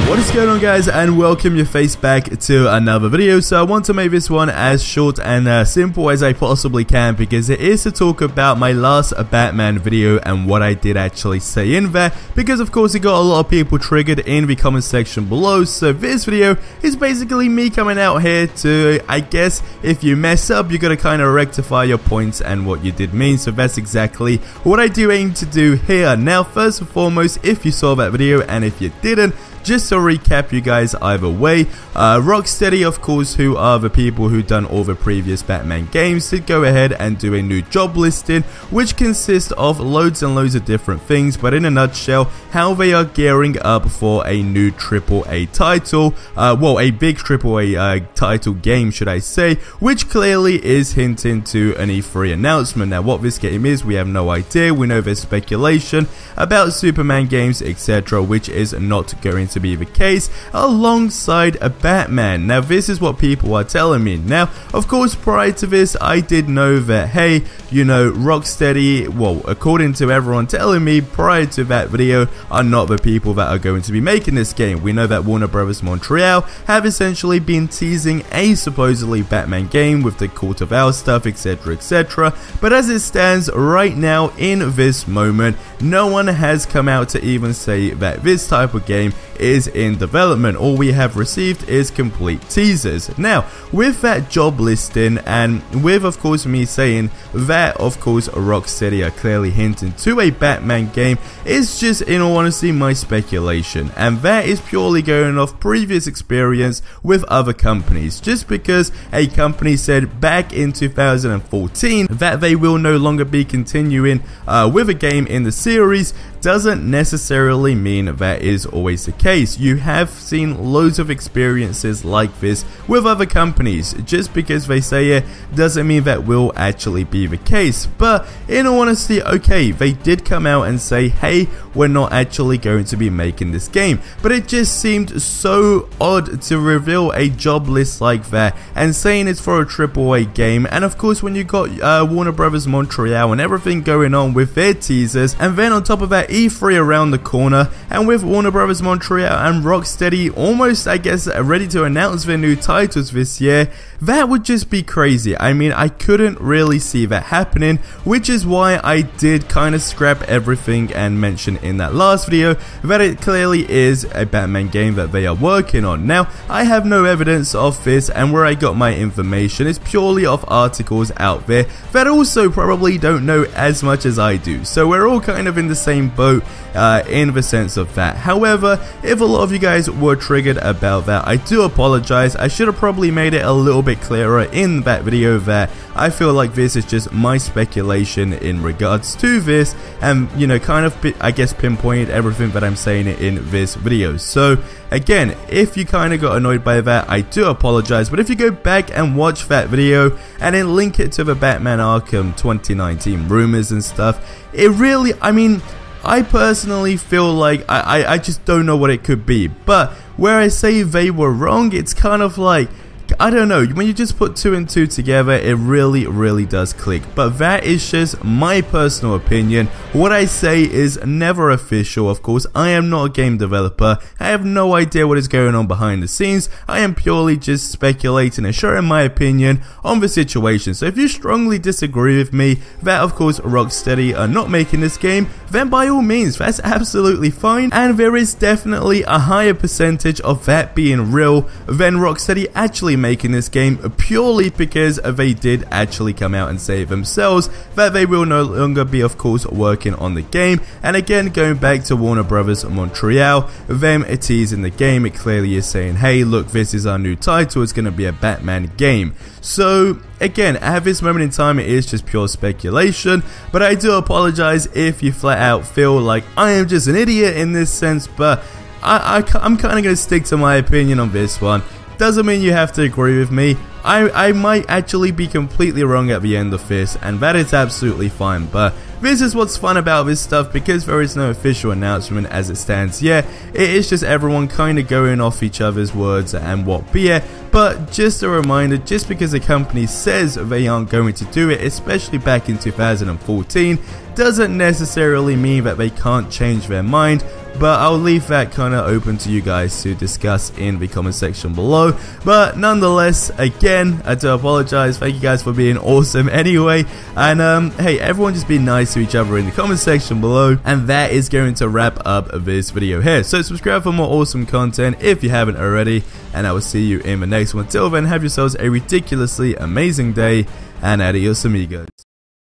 What is going on, guys, and welcome your face back to another video. So I want to make this one as short and simple as I possibly can, because it is to talk about my last Batman video and what I did actually say in there, because of course it got a lot of people triggered in the comment section below. So this video is basically me coming out here to, I guess, if you mess up, you gotta kind of rectify your points and what you did mean. So that's exactly what I do aim to do here. Now, first and foremost, if you saw that video, and if you didn't, just to recap you guys either way, Rocksteady, of course, who are the people who done all the previous Batman games, did go ahead and do a new job listing, which consists of loads and loads of different things, but in a nutshell, how they are gearing up for a new AAA title, well, a big AAA title game, should I say, which clearly is hinting to an E3 announcement. Now, what this game is, we have no idea. We know there's speculation about Superman games, etc., which is not going to be the case alongside a Batman. Now, this is what people are telling me. Now, of course, prior to this, I did know that, hey, you know, Rocksteady, well, according to everyone telling me prior to that video, are not the people that are going to be making this game. We know that Warner Bros. Montreal have essentially been teasing a supposedly Batman game with the Court of Owls stuff, etc., etc. But as it stands right now in this moment, no one has come out to even say that this type of game is in development. All we have received is complete teasers. Now, with that job listing, and with, of course, me saying that, of course, Rocksteady are clearly hinting to a Batman game, it's just, in all honesty, my speculation, and that is purely going off previous experience with other companies. Just because a company said back in 2014 that they will no longer be continuing with a game in the series doesn't necessarily mean that is always the case. You have seen loads of experiences like this with other companies. Just because they say it doesn't mean that will actually be the case. But in all honesty, okay, they did come out and say, hey, we're not actually going to be making this game. But it just seemed so odd to reveal a job list like that and saying it's for a AAA game. And of course, when you got Warner Bros. Montreal and everything going on with their teasers, and then on top of that, E3 around the corner, and with Warner Bros. Montreal and Rocksteady almost, I guess, ready to announce their new titles this year, that would just be crazy. I mean, I couldn't really see that happening, which is why I did kind of scrap everything and mention in that last video that it clearly is a Batman game that they are working on. Now, I have no evidence of this, and where I got my information is purely off articles out there that also probably don't know as much as I do. So we're all kind of in the same boat in the sense of that. However, if a lot of you guys were triggered about that, I do apologize. I should have probably made it a little bit clearer in that video that I feel like this is just my speculation in regards to this, and, you know, kind of, I guess, pinpointed everything that I'm saying in this video. So again, if you kind of got annoyed by that, I do apologize. But if you go back and watch that video and then link it to the Batman Arkham 2019 rumors and stuff, it really, I mean, I personally feel like I just don't know what it could be. But where I say they were wrong, it's kind of like, I don't know, when you just put two and two together, it really does click. But that is just my personal opinion. What I say is never official, of course. I am not a game developer. I have no idea what is going on behind the scenes. I am purely just speculating and sharing my opinion on the situation. So if you strongly disagree with me that, of course, Rocksteady are not making this game, then by all means, that's absolutely fine. And there is definitely a higher percentage of that being real than Rocksteady actually making this game, purely because they did actually come out and say themselves that they will no longer be, of course, working on the game. And again, going back to Warner Bros. Montreal, them teasing the game, it clearly is saying, hey, look, this is our new title, it's going to be a Batman game. So again, at this moment in time, it is just pure speculation, but I do apologize if you flat out feel like I am just an idiot in this sense. But I'm kind of going to stick to my opinion on this one. Doesn't mean you have to agree with me. I might actually be completely wrong at the end of this, and that is absolutely fine. But this is what's fun about this stuff, because there is no official announcement as it stands yet. It is just everyone kind of going off each other's words and what be it. But just a reminder, just because a company says they aren't going to do it, especially back in 2014, doesn't necessarily mean that they can't change their mind but I'll leave that kind of open to you guys to discuss in the comment section below. But nonetheless, again, I do apologize. Thank you guys for being awesome anyway, and hey, everyone just be nice to each other in the comment section below. And that is going to wrap up this video here. So subscribe for more awesome content if you haven't already, and I will see you in the next one. Till then, have yourselves a ridiculously amazing day, and adios amigos.